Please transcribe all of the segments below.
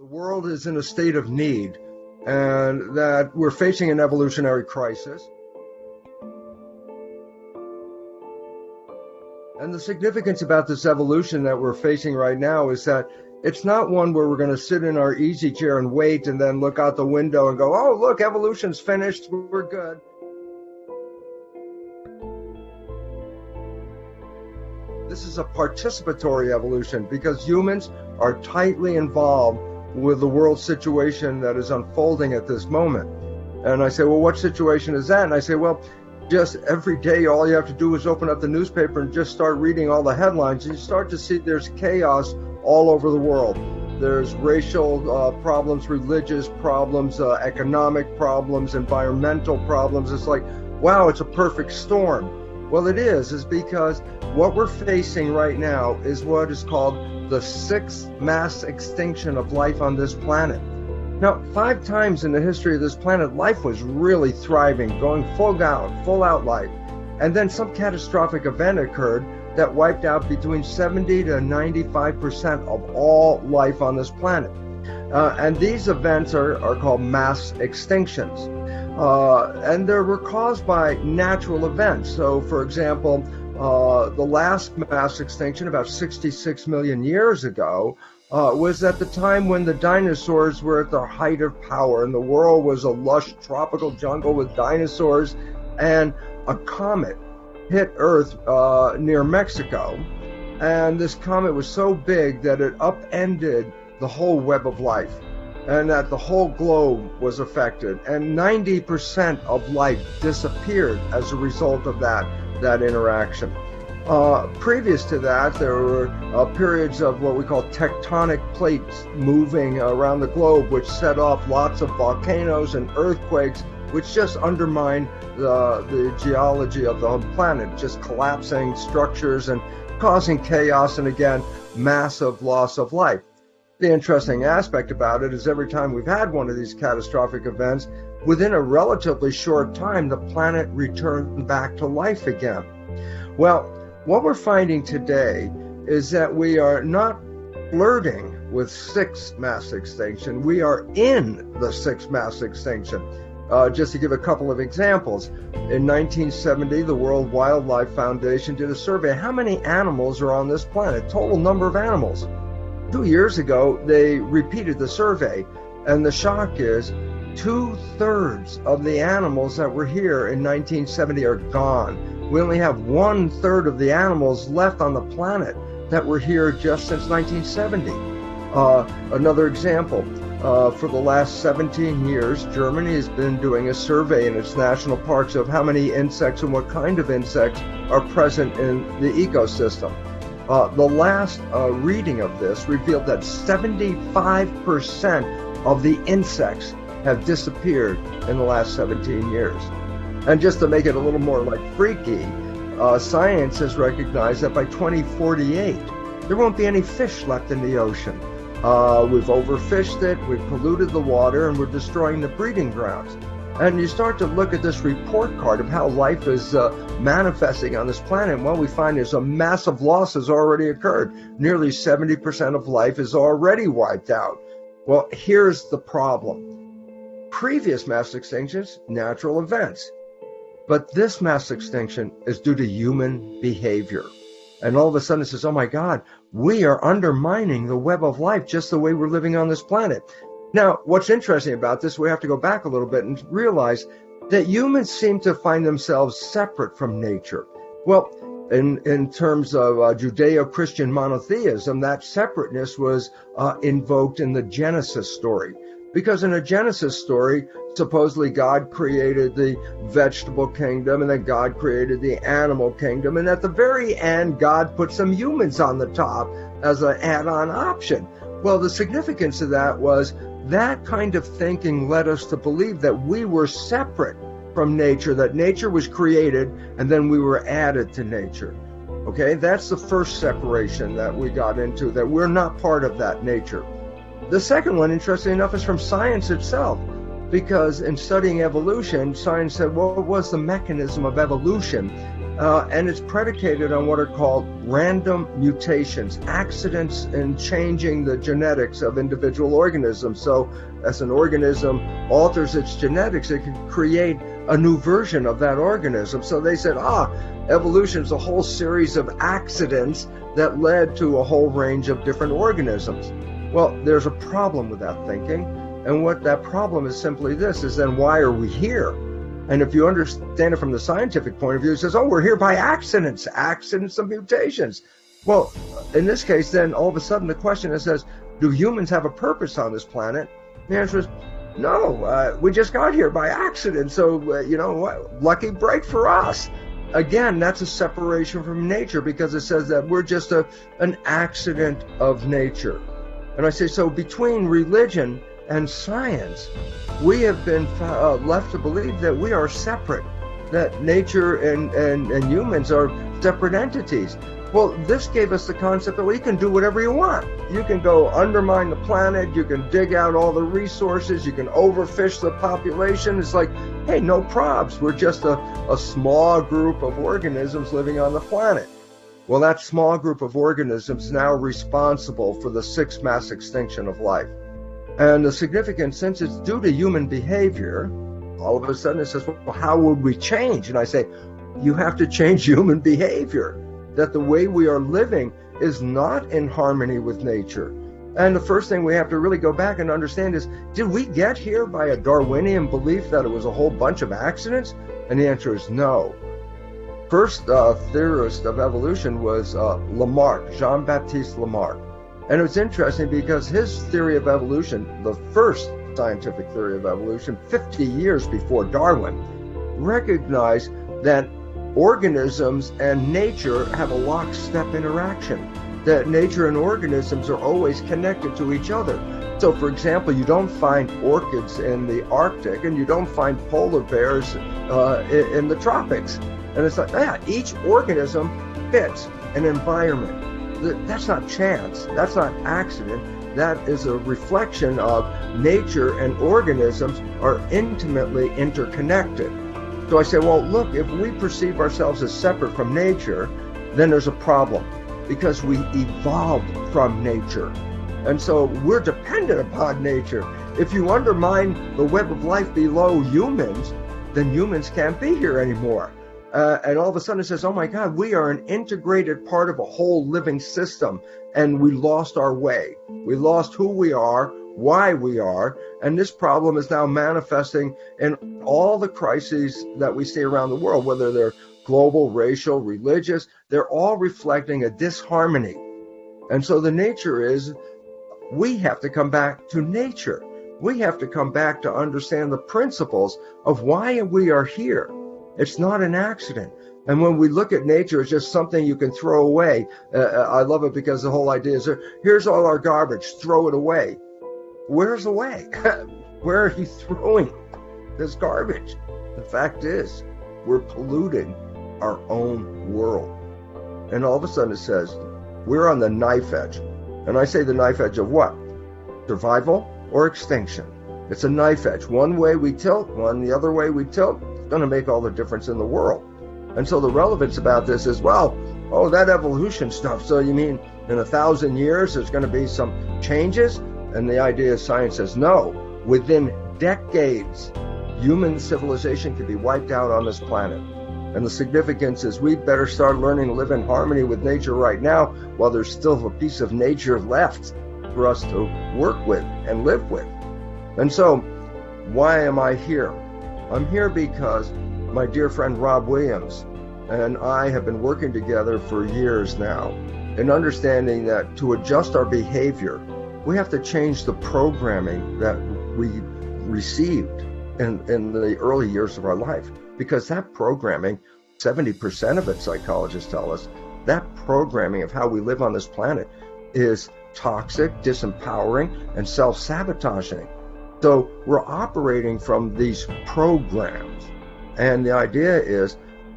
The world is in a state of need, and that we're facing an evolutionary crisis. And the significance about this evolution that we're facing right now is that it's not one where we're going to sit in our easy chair and wait and then look out the window and go, oh, look, evolution's finished, we're good. This is a participatory evolution because humans are tightly involved with the world situation that is unfolding at this moment. And I say, well, what situation is that? And I say, well, just every day, all you have to do is open up the newspaper and just start reading all the headlines. And you start to see there's chaos all over the world. There's racial problems, religious problems, economic problems, environmental problems. It's like, wow, it's a perfect storm. Well, it is because what we're facing right now is what is called the sixth mass extinction of life on this planet. Now, 5 times in the history of this planet, life was really thriving, going full out life. And then some catastrophic event occurred that wiped out between 70 to 95% of all life on this planet. And these events are called mass extinctions. And they were caused by natural events. So, for example, the last mass extinction, about 66 million years ago, was at the time when the dinosaurs were at their height of power, and the world was a lush tropical jungle with dinosaurs, and a comet hit Earth near Mexico. And this comet was so big that it upended the whole web of life, and that the whole globe was affected, and 90% of life disappeared as a result of that interaction. Previous to that, there were periods of what we call tectonic plates moving around the globe, which set off lots of volcanoes and earthquakes, which just undermined the geology of the whole planet, just collapsing structures and causing chaos, and again, massive loss of life. The interesting aspect about it is every time we've had one of these catastrophic events, within a relatively short time, the planet returned back to life again. Well, what we're finding today is that we are not flirting with sixth mass extinction. We are in the sixth mass extinction. Just to give a couple of examples, in 1970, the World Wildlife Foundation did a survey. How many animals are on this planet? Total number of animals. 2 years ago, they repeated the survey, and the shock is 2/3 of the animals that were here in 1970 are gone. We only have 1/3 of the animals left on the planet that were here just since 1970. Another example, for the last 17 years, Germany has been doing a survey in its national parks of how many insects and what kind of insects are present in the ecosystem. The last reading of this revealed that 75% of the insects have disappeared in the last 17 years. And just to make it a little more like freaky, science has recognized that by 2048, there won't be any fish left in the ocean. We've overfished it, we've polluted the water, and we're destroying the breeding grounds. And you start to look at this report card of how life is manifesting on this planet. And what we find is a massive loss has already occurred. Nearly 70% of life is already wiped out. Well, here's the problem. Previous mass extinctions, natural events. But this mass extinction is due to human behavior. And all of a sudden it says, oh my God, we are undermining the web of life just the way we're living on this planet. Now, what's interesting about this, we have to go back a little bit and realize that humans seem to find themselves separate from nature. Well, in terms of Judeo-Christian monotheism, that separateness was invoked in the Genesis story. Because in a Genesis story, supposedly God created the vegetable kingdom, and then God created the animal kingdom, and at the very end, God put some humans on the top as an add-on option. Well, the significance of that was that kind of thinking led us to believe that we were separate from nature, that nature was created, and then we were added to nature. Okay, that's the first separation that we got into, that we're not part of that nature. The second one, interestingly enough, is from science itself, because in studying evolution, science said, well, what was the mechanism of evolution? And it's predicated on what are called random mutations, accidents in changing the genetics of individual organisms. So as an organism alters its genetics, it can create a new version of that organism. So they said, evolution is a whole series of accidents that led to a whole range of different organisms. Well, there's a problem with that thinking. And what that problem is simply this, is then why are we here? And if you understand it from the scientific point of view, it says, we're here by accidents of mutations. Well, in this case, then all of a sudden the question is, do humans have a purpose on this planet? The answer is no, we just got here by accident. So, lucky break for us. Again, that's a separation from nature, because it says that we're just an accident of nature. And I say, so between religion and science, we have been left to believe that we are separate, that nature and humans are separate entities. Well, this gave us the concept that you can do whatever you want. You can go undermine the planet, you can dig out all the resources, you can overfish the population. It's like, hey, no probs. We're just a small group of organisms living on the planet. Well, that small group of organisms is now responsible for the sixth mass extinction of life. And the significance, since it's due to human behavior, all of a sudden it says, well, how would we change? And I say, you have to change human behavior, that the way we are living is not in harmony with nature. And the first thing we have to really go back and understand is, did we get here by a Darwinian belief that it was a whole bunch of accidents? And the answer is no. First theorist of evolution was Lamarck, Jean-Baptiste Lamarck. And it was interesting because his theory of evolution, the first scientific theory of evolution, 50 years before Darwin, recognized that organisms and nature have a lockstep interaction, that nature and organisms are always connected to each other. So, for example, you don't find orchids in the Arctic and you don't find polar bears in the tropics. And it's like, each organism fits an environment. That's not chance. That's not accident. That is a reflection of nature, and organisms are intimately interconnected. So I say, well, look, if we perceive ourselves as separate from nature, then there's a problem, because we evolved from nature. And so we're dependent upon nature. If you undermine the web of life below humans, then humans can't be here anymore. And all of a sudden it says, oh my God, we are an integrated part of a whole living system, and we lost our way. We lost who we are, why we are, and this problem is now manifesting in all the crises that we see around the world, whether they're global, racial, religious, they're all reflecting a disharmony. And so the nature is, we have to come back to nature. We have to come back to understand the principles of why we are here. It's not an accident. And when we look at nature, it's just something you can throw away. I love it because the whole idea is, here's all our garbage, throw it away. Where's away? Where are you throwing this garbage? The fact is, we're polluting our own world. And all of a sudden it says, we're on the knife edge. And I say the knife edge of what? Survival or extinction. It's a knife edge. One way we tilt, one the other way we tilt. Going to make all the difference in the world. And so the relevance about this is, that evolution stuff, so you mean in 1,000 years there's going to be some changes? And the idea is, science says no. Within decades, human civilization could be wiped out on this planet. And the significance is, we better start learning to live in harmony with nature right now, while there's still a piece of nature left for us to work with and live with. And so, why am I here? I'm here because my dear friend Rob Williams and I have been working together for years now, in understanding that to adjust our behavior, we have to change the programming that we received in the early years of our life. Because that programming, 70% of it, psychologists tell us, that programming of how we live on this planet is toxic, disempowering, and self-sabotaging. So we're operating from these programs. And the idea is,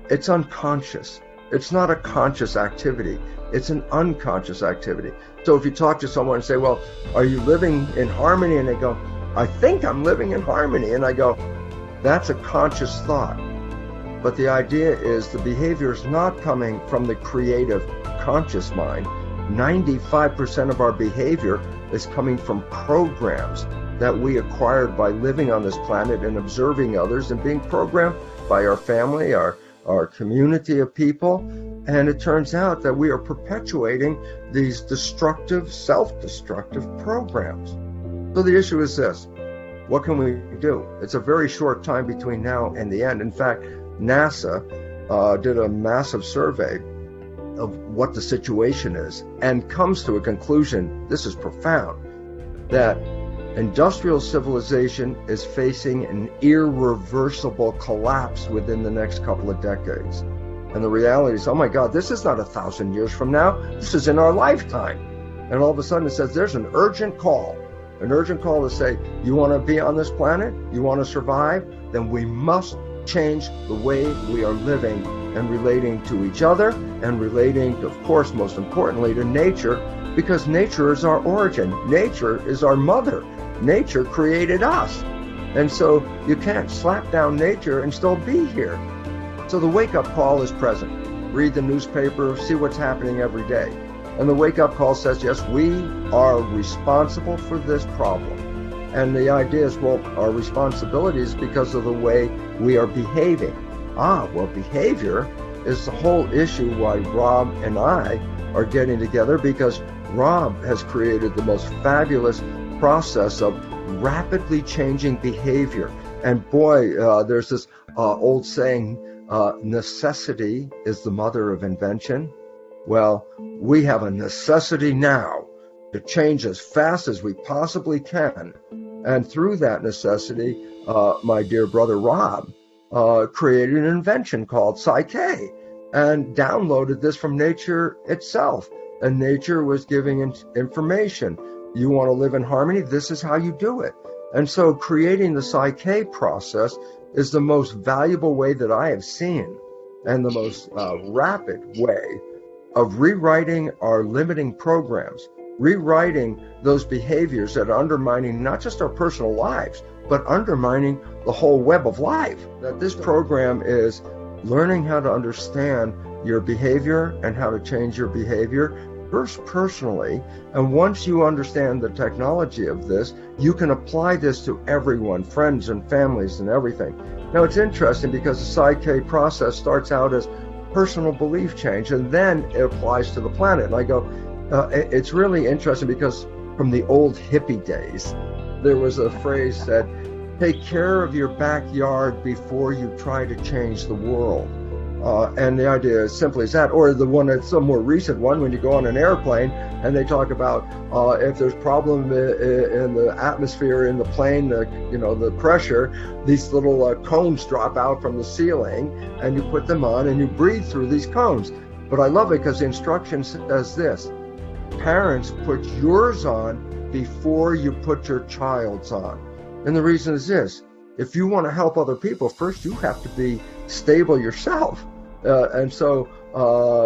it's unconscious. It's not a conscious activity. It's an unconscious activity. So if you talk to someone and say, well, are you living in harmony? And they go, I think I'm living in harmony. And I go, that's a conscious thought. But the idea is the behavior is not coming from the creative, conscious mind. 95% of our behavior is coming from programs that we acquired by living on this planet and observing others and being programmed by our family, our community of people. And it turns out that we are perpetuating these destructive, self-destructive programs. So the issue is this: what can we do? It's a very short time between now and the end. In fact, NASA did a massive survey of what the situation is and comes to a conclusion, this is profound, that industrial civilization is facing an irreversible collapse within the next couple of decades. And the reality is, oh my God, this is not 1,000 years from now, this is in our lifetime. And all of a sudden it says there's an urgent call to say, you want to be on this planet, you want to survive, then we must change the way we are living and relating to each other and relating, of course, most importantly, to nature, because nature is our origin. Nature is our mother. Nature created us. And so you can't slap down nature and still be here. So the wake-up call is present. Read the newspaper, see what's happening every day. And the wake-up call says, yes, we are responsible for this problem. And the idea is, well, our responsibility is because of the way we are behaving. Well, behavior is the whole issue why Rob and I are getting together, because Rob has created the most fabulous process of rapidly changing behavior. And boy, there's this old saying, necessity is the mother of invention. Well, we have a necessity now to change as fast as we possibly can. And through that necessity, my dear brother Rob created an invention called PSYCH-K and downloaded this from nature itself. And nature was giving information. You want to live in harmony? This is how you do it. And so creating the PSYCH-K process is the most valuable way that I have seen, and the most rapid way of rewriting our limiting programs, rewriting those behaviors that are undermining not just our personal lives, but undermining the whole web of life. That this program is learning how to understand your behavior and how to change your behavior first personally. And once you understand the technology of this, you can apply this to everyone, friends and families and everything. Now it's interesting because the PSYCH-K process starts out as personal belief change, and then it applies to the planet. And I go, it's really interesting because from the old hippie days, there was a phrase that, take care of your backyard before you try to change the world. And the idea is simply as that. Or the one that's a more recent one, when you go on an airplane and they talk about if there's problem in the atmosphere in the plane, the pressure, these little cones drop out from the ceiling, and you put them on and you breathe through these cones. But I love it because the instruction says this: parents, put yours on before you put your child's on. And the reason is this: if you want to help other people, first you have to be stable yourself. And so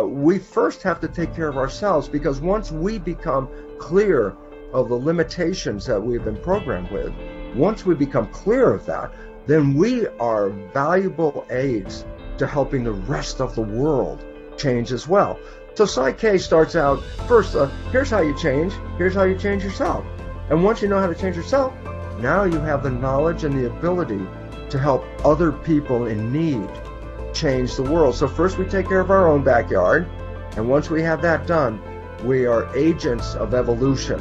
we first have to take care of ourselves, because once we become clear of the limitations that we've been programmed with, once we become clear of that, then we are valuable aids to helping the rest of the world change as well. So PSYCH-K starts out first, here's how you change yourself. And once you know how to change yourself, now you have the knowledge and the ability to help other people in need change the world. So first we take care of our own backyard, and once we have that done, we are agents of evolution,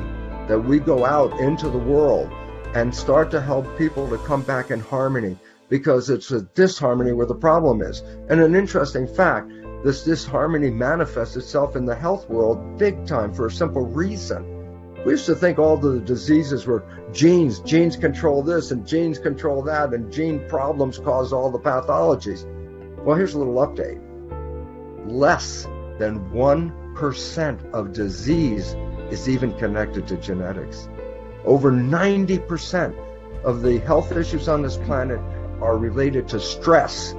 that we go out into the world and start to help people to come back in harmony, because it's a disharmony where the problem is. And an interesting fact, this disharmony manifests itself in the health world big time for a simple reason. We used to think all the diseases were genes. Genes control this and genes control that, and gene problems cause all the pathologies. Well, here's a little update. Less than 1% of disease is even connected to genetics. Over 90% of the health issues on this planet are related to stress.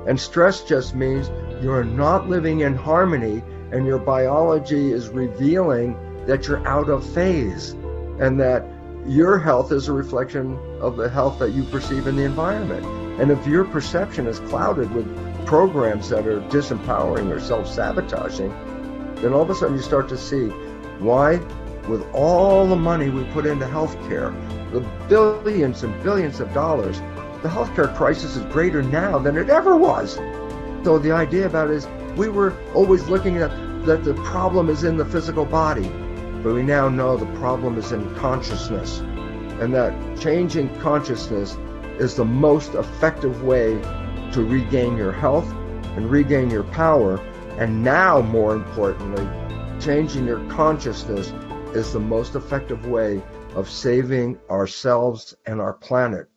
And stress just means you're not living in harmony, and your biology is revealing that you're out of phase, and that your health is a reflection of the health that you perceive in the environment. And if your perception is clouded with programs that are disempowering or self-sabotaging, then all of a sudden you start to see why, with all the money we put into healthcare, the billions and billions of dollars, the healthcare crisis is greater now than it ever was. So the idea about it is we were always looking at that the problem is in the physical body, but we now know the problem is in consciousness, and that changing consciousness is the most effective way to regain your health and regain your power. And now, more importantly, changing your consciousness is the most effective way of saving ourselves and our planet.